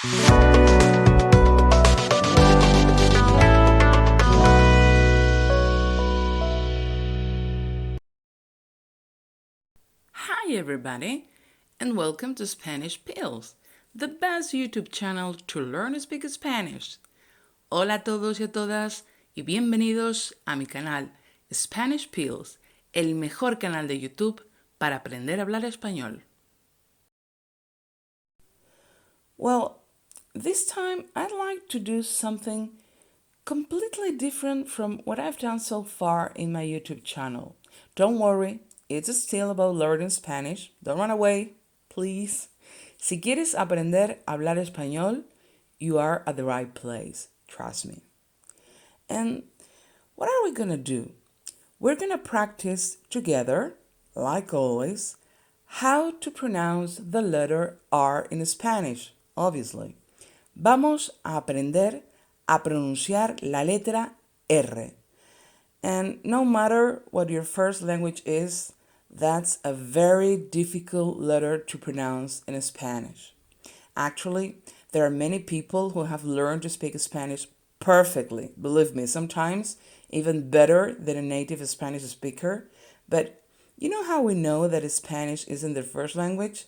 Hi everybody, and welcome to Spanish Pills, the best YouTube channel to learn to speak Spanish. Hola a todos y a todas, y bienvenidos a mi canal Spanish Pills, el mejor canal de YouTube para aprender a hablar español. Well, this time I'd like to do something completely different from what I've done so far in my YouTube channel. Don't worry, it's still about learning Spanish. Don't run away, please. Si quieres aprender a hablar español, you are at the right place. Trust me. And what are we going to do? We're going to practice together, like always, how to pronounce the letter R in Spanish, obviously. Vamos a aprender a pronunciar la letra R. And no matter what your first language is, that's a very difficult letter to pronounce in Spanish. Actually, there are many people who have learned to speak Spanish perfectly. Believe me, sometimes even better than a native Spanish speaker. But you know how we know that Spanish isn't their first language?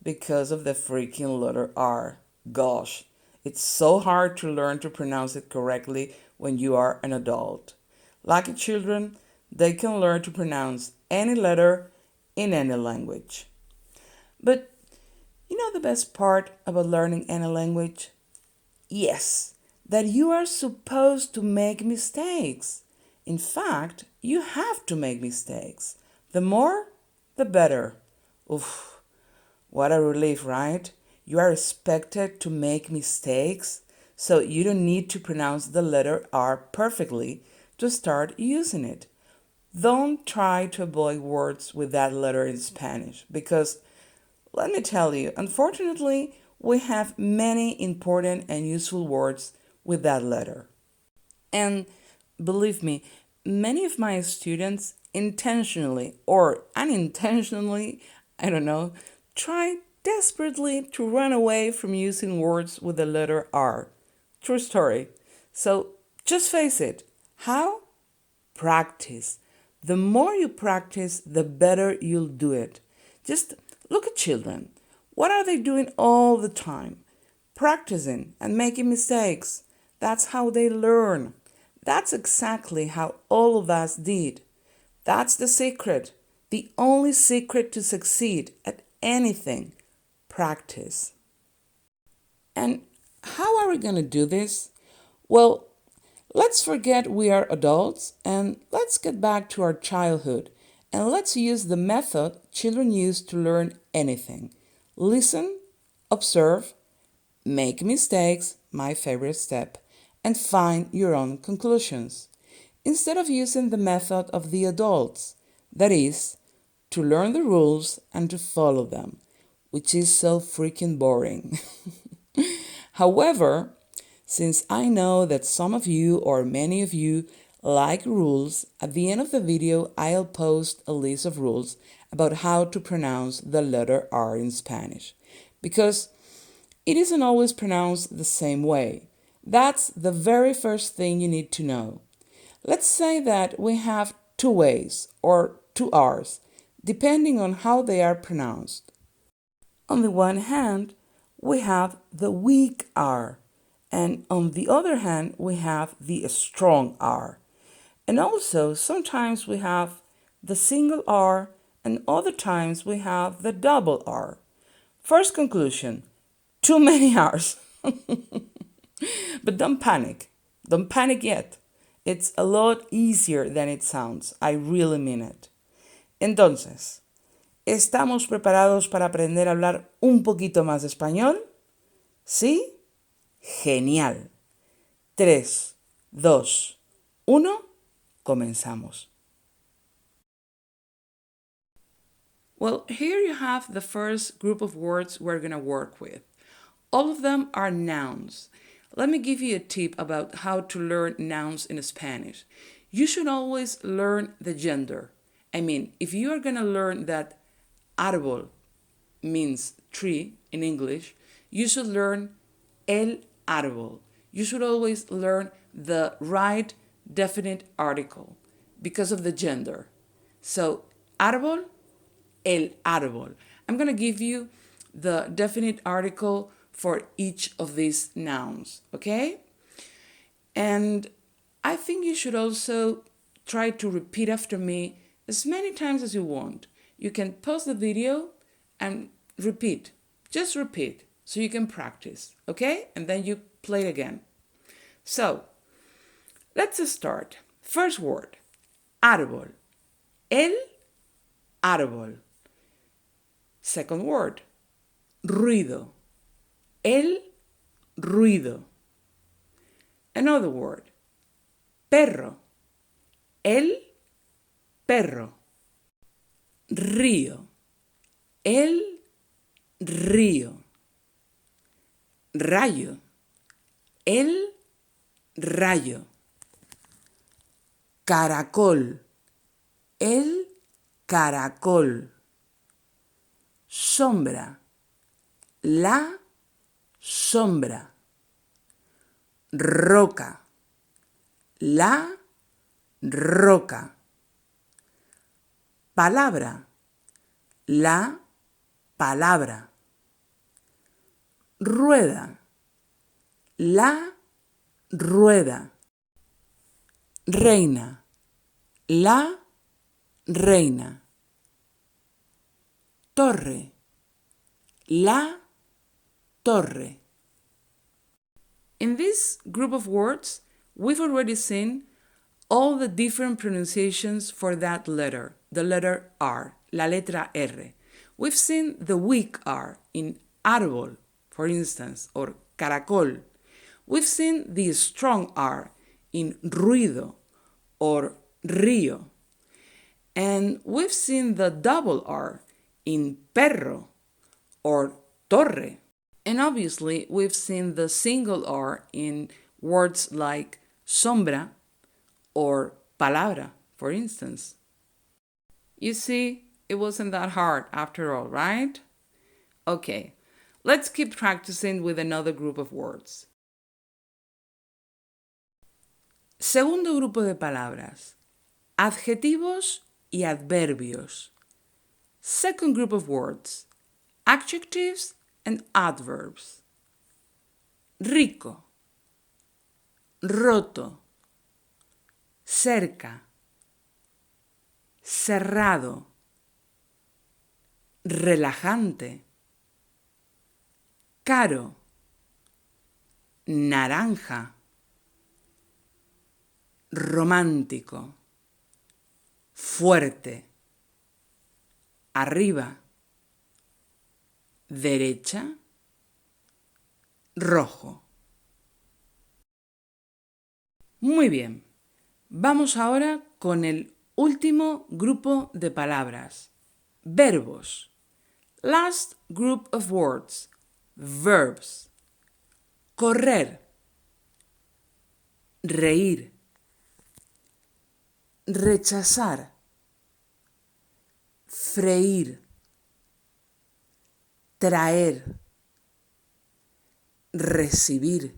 Because of the freaking letter R. Gosh, it's so hard to learn to pronounce it correctly when you are an adult. Lucky children, they can learn to pronounce any letter in any language. But you know the best part about learning any language? Yes, that you are supposed to make mistakes. In fact, you have to make mistakes. The more, the better. Oof, what a relief, right? You are expected to make mistakes, so you don't need to pronounce the letter R perfectly to start using it. Don't try to avoid words with that letter in Spanish because, let me tell you, unfortunately, we have many important and useful words with that letter. And believe me, many of my students intentionally or unintentionally, I don't know, try desperately to run away from using words with the letter R. True story. So just face it. How? Practice. The more you practice, the better you'll do it. Just look at children. What are they doing all the time? Practicing and making mistakes. That's how they learn. That's exactly how all of us did. That's the secret. The only secret to succeed at anything. Practice. And how are we going to do this? Well, let's forget we are adults and let's get back to our childhood and let's use the method children use to learn anything. Listen, observe, make mistakes, my favorite step, and find your own conclusions. Instead of using the method of the adults, that is, to learn the rules and to follow them, which is so freaking boring. However, since I know that some of you or many of you like rules, at the end of the video I'll post a list of rules about how to pronounce the letter R in Spanish, because it isn't always pronounced the same way. That's the very first thing you need to know. Let's say that we have two ways or two R's, depending on how they are pronounced. On the one hand, we have the weak R, and on the other hand, we have the strong R. And also, sometimes we have the single R, and other times we have the double R. First conclusion, too many R's. But don't panic. Don't panic yet. It's a lot easier than it sounds. I really mean it. Entonces, ¿estamos preparados para aprender a hablar un poquito más español? ¿Sí? Genial. 3, 2, 1, comenzamos. Well, here you have the first group of words we're going to work with. All of them are nouns. Let me give you a tip about how to learn nouns in Spanish. You should always learn the gender. I mean, if you are going to learn that árbol means tree in English, you should learn el árbol. You should always learn the right definite article because of the gender. So, árbol, el árbol. I'm going to give you the definite article for each of these nouns, okay? And I think you should also try to repeat after me as many times as you want. You can pause the video and repeat. Just repeat so you can practice, okay? And then you play again. So, let's start. First word, árbol. El árbol. Second word, ruido. El ruido. Another word, perro. El perro. Río. El río. Rayo. El rayo. Caracol. El caracol. Sombra. La sombra. Roca. La roca. Palabra. La palabra. Rueda. La rueda. Reina. La reina. Torre. La torre. In this group of words, we've already seen all the different pronunciations for that letter, the letter R, la letra R. We've seen the weak R in árbol, for instance, or caracol. We've seen the strong R in ruido or río. And we've seen the double R in perro or torre. And obviously, we've seen the single R in words like sombra or palabra, for instance. You see, it wasn't that hard after all, right? Okay, let's keep practicing with another group of words. Segundo grupo de palabras, adjetivos y adverbios. Second group of words, adjectives and adverbs. Rico, roto, cerca, cerrado, relajante, caro, naranja, romántico, fuerte, arriba, derecha, rojo. Muy bien, vamos ahora con el último grupo de palabras, verbos. Last group of words, verbs. Correr, reír, rechazar, freír, traer, recibir,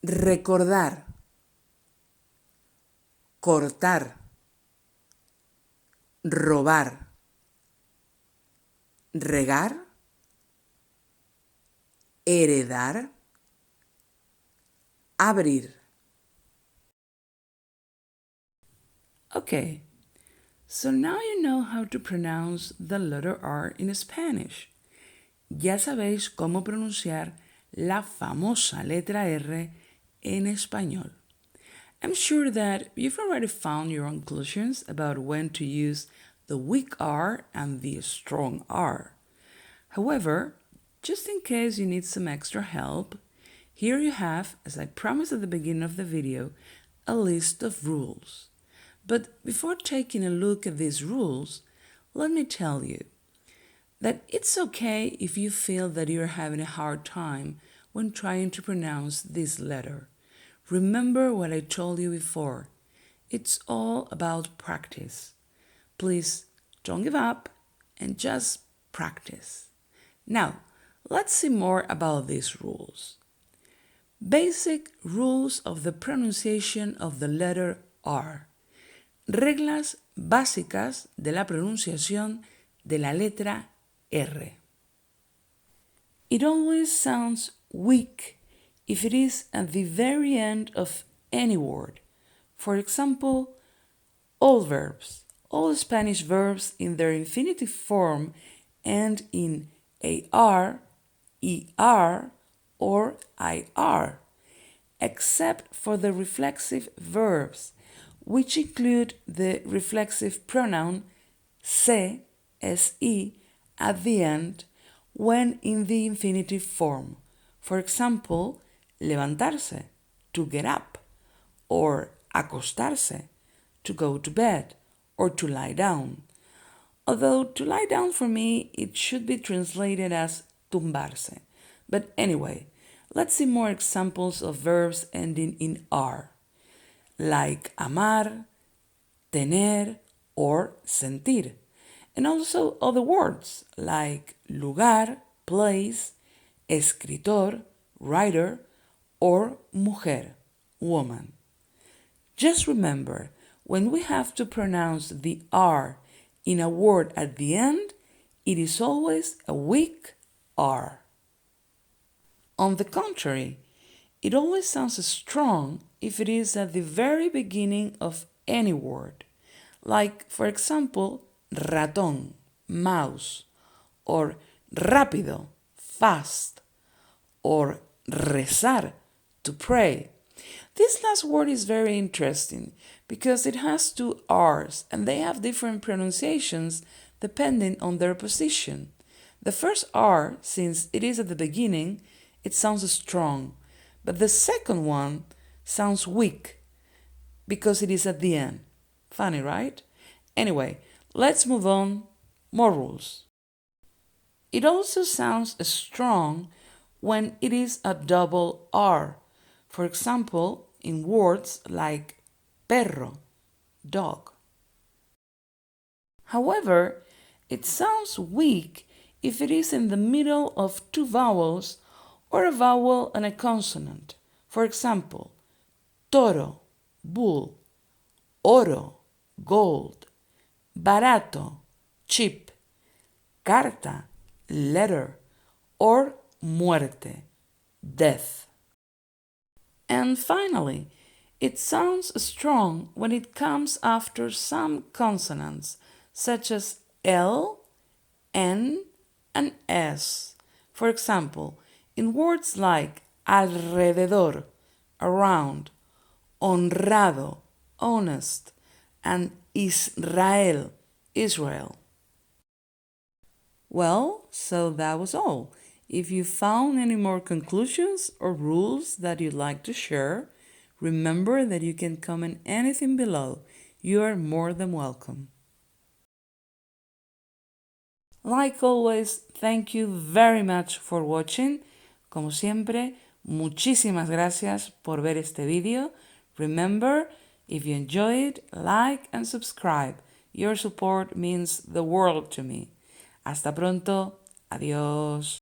recordar, cortar, robar, regar, heredar, abrir. Okay, so now you know how to pronounce the letter R in Spanish. Ya sabéis cómo pronunciar la famosa letra R en español. I'm sure that you've already found your conclusions about when to use the weak R and the strong R. However, just in case you need some extra help, here you have, as I promised at the beginning of the video, a list of rules. But before taking a look at these rules, let me tell you that it's okay if you feel that you're having a hard time when trying to pronounce this letter. Remember what I told you before. It's all about practice. Please don't give up and just practice. Now, Let's see more about these rules. Basic rules of the pronunciation of the letter R. Reglas básicas de la pronunciación de la letra R. It always sounds weak if it is at the very end of any word. For example, all verbs. All Spanish verbs in their infinitive form end in AR, ER, or IR, except for the reflexive verbs, which include the reflexive pronoun se, se, at the end when in the infinitive form. For example, levantarse, to get up, or acostarse, to go to bed, or to lie down. Although to lie down for me, it should be translated as tumbarse. But anyway, let's see more examples of verbs ending in R, like amar, tener, or sentir. And also other words like lugar, place, escritor, writer, or mujer, woman. Just remember, when we have to pronounce the R in a word at the end, it is always a weak R. On the contrary, it always sounds strong if it is at the very beginning of any word, like, for example, ratón, mouse, or rápido, fast, or rezar, to pray. This last word is very interesting because it has two R's and they have different pronunciations depending on their position. The first R, since it is at the beginning, it sounds strong, but the second one sounds weak because it is at the end. Funny, right? Anyway, let's move on. More rules. It also sounds strong when it is a double R. For example, in words like perro, dog. However, it sounds weak if it is in the middle of two vowels or a vowel and a consonant. For example, toro, bull, oro, gold, barato, cheap, carta, letter, or muerte, death. And finally, it sounds strong when it comes after some consonants, such as L, N, and S. For example, in words like alrededor, around, honrado, honest, and Israel, Israel. Well, so that was all. If you found any more conclusions or rules that you'd like to share, remember that you can comment anything below. You are more than welcome. Like always, thank you very much for watching. Como siempre, muchísimas gracias por ver este video. Remember, if you enjoy it, like and subscribe. Your support means the world to me. Hasta pronto. Adiós.